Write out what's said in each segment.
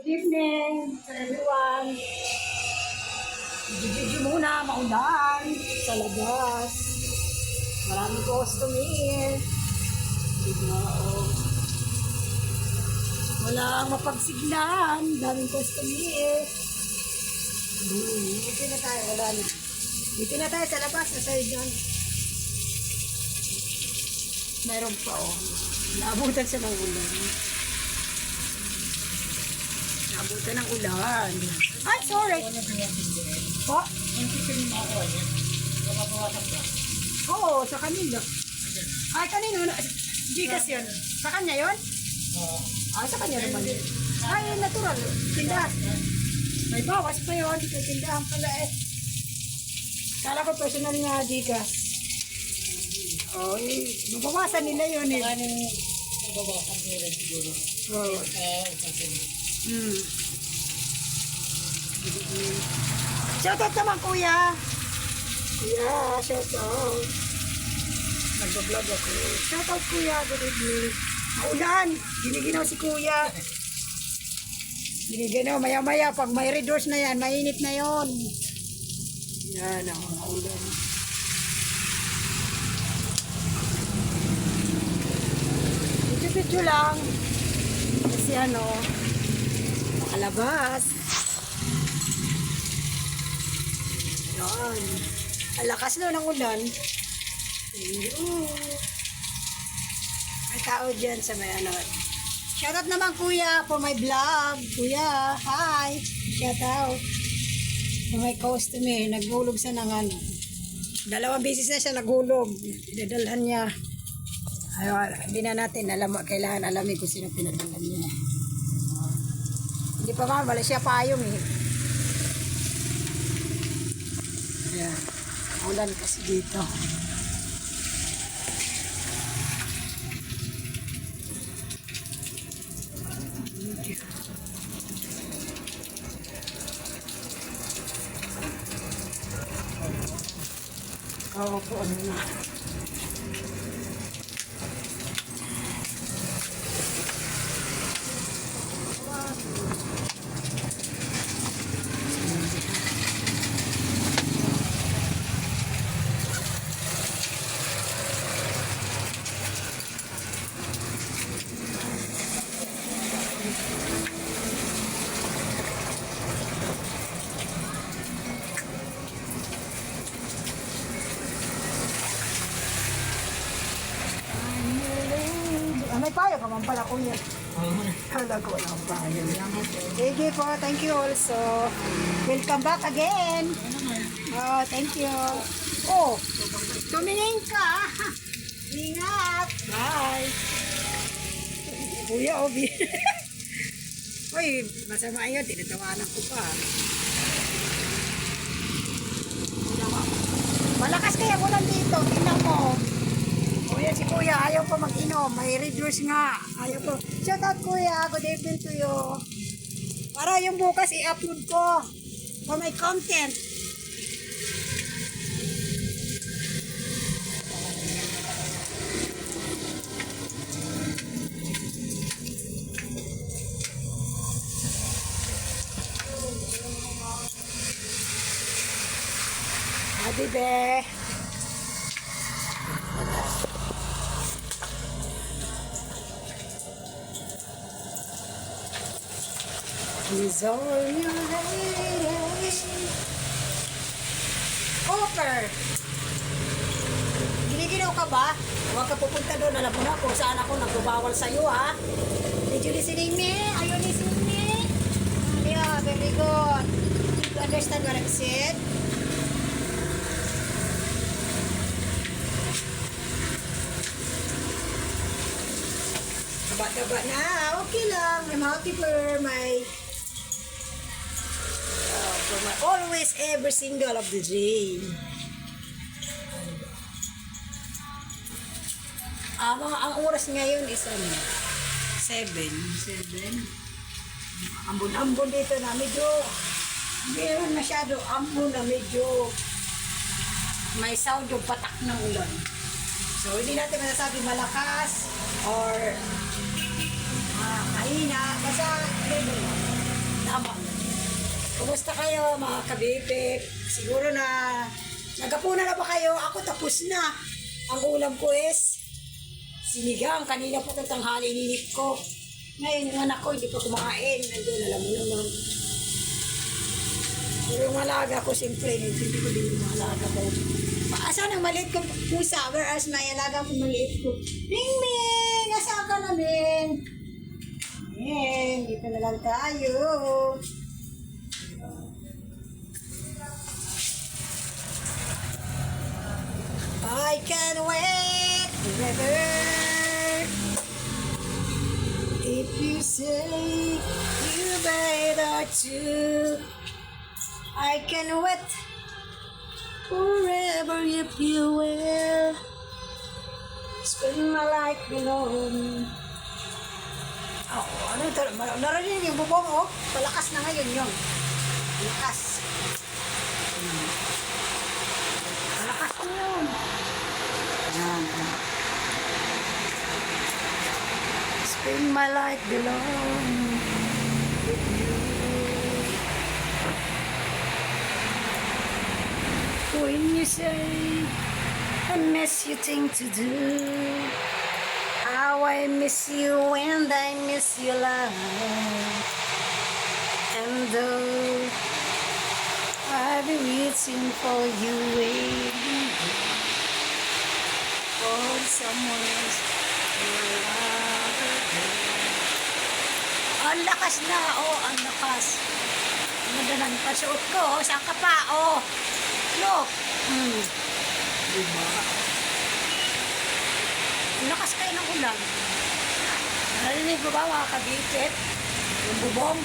Good evening sa everyone. Video muna, maulan sa labas. Maraming customer. Walang mapagsiglan. Daming customer. Dito na tayo, wala na. Dito na tayo sa labas, sa side dyan. Meron pa naabutan siya ng ulan. Naabutan ng ulan. Ay, sorry. Po? Oo, sa kanila. Ay, kanino? Gigas yun. Sa kanya yun? Ay, sa kanya naman yun. Ay, natural. Tindahan. May bawas pa yun. Tindahan pala eh. Kala ko personal nga gigas. Ay, mabawasan nila yun eh. Mabawasan nila siguro. Oo. Shoutout naman kuya. Kuya, shoutout. Nagbablog ako. Shoutout kuya, good evening. Maulan, giniginaw si kuya. Giniginaw, maya-maya pag may redoors na yan, mainit na yon. Yan, maulan. Video lang. Kasi makalabas. Yan. Ang lakas no ng ulan. May tao dyan sa may Shoutout naman kuya for my vlog. Kuya, hi. Shoutout. For my customer. Naghulog siya ng dalawang beses na siya naghulog. Pinadalhan niya. Ayun, hindi na natin kailangan alamin kung sino pinadalhan niya. Hindi pa wala siya payong eh. Ayan. Ulan kasi dito. Oo po, na. May payo ka man pala kuya. Kala ko walang payo. Sige po, thank you also. Welcome back again. Oh, thank you. Oh, tumingin ka. Ingat. Bye. Kuya, Obi. Uy, masama yun. Tinatawanan ko pa. Malakas kaya ulan dito. Tingnan mo. Kuya, si kuya, ayaw pa mag-inom. May reduce nga. Ayaw po. Shoutout kuya, good evening to you. Para yung bukas i-upload ko for my content. Adi be. Is all you lady. Cooper! Giniginaw ka ba? Huwag ka pupunta doon. Alam mo na kung saan ako nagbabawal sa'yo, ha? Did you listening me? Are you listening me? Yeah, very good. Did you understand what I said? Taba-taba na. Okay lang. May multiple, always, every single of the day. Ang oras ngayon is 7. Ambon-ambon dito na medyo hindi naman masyado ambon na medyo may sound yung patak ng ulan. So hindi natin masasabi malakas or mahina. Basta level. Kumusta kayo mga kabibik? Siguro na nagapunan na ba kayo? Ako tapos na. Ang ulam ko is sinigang. Kanina po itong tanghali ninip ko. Ngayon yung anak ko hindi pa kumakain. Nandun, alam mo naman. Pero yung alaga ko, siyempre, hindi ko din yung alaga ko. Asan ang maliit kong pusa? Whereas may alaga ko maliit ko. Ming Ming! Asa ka na, Ming? Ming, dito na lang tayo. I can't wait forever. If you say you better too, I can wait forever if you will. Spend my life alone. Oh, ano ito? Narinig yung bubong, oh. Palakas na ngayon yun. Palakas. Palakas na yun. Spend my life alone. When you say I miss you thing to do, how I miss you and I miss your love. And though I've been waiting for you, waiting for someone else to love again. Ang lakas na, oh, ang lakas. Madalang pasuot ko, oh, saan ka pa, oh. Look. Diba? Lakas kayo ng ulan. Narinig ko ba mga kabikit? Yung bubong.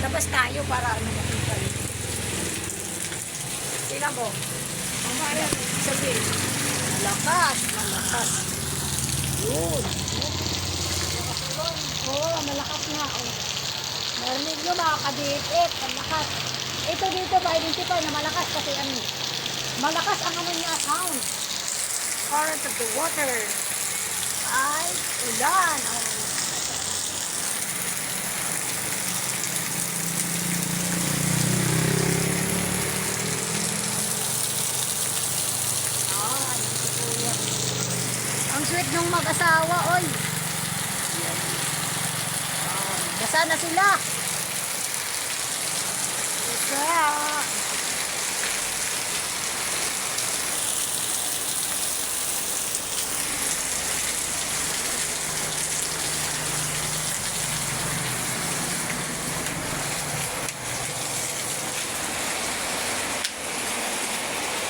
Labas tayo para makita rin. Tingnan mo. Mamaya, sabi. Malakas, malakas. Yun. Oh, malakas nga. Oh. Narinig nyo mga kabikit, malakas. Ito dito ma-identify na malakas kasi ano, malakas ang ano niya sound. Current of the water. Ay, ulan. Oh. Ay, ito yan. Ang sweet ng mag-asawa, oy. Basa na sila. Basa.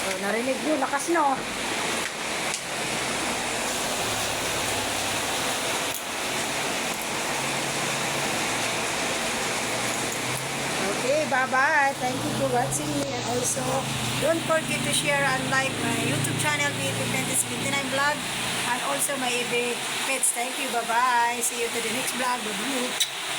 So, narinig nyo, lakas no. Okay, bye-bye. Thank you for watching me. And also, don't forget to share and like my YouTube channel, BB Pets 29 Vlog. And also my EB Pets. Thank you. Bye-bye. See you to the next vlog. Bye-bye.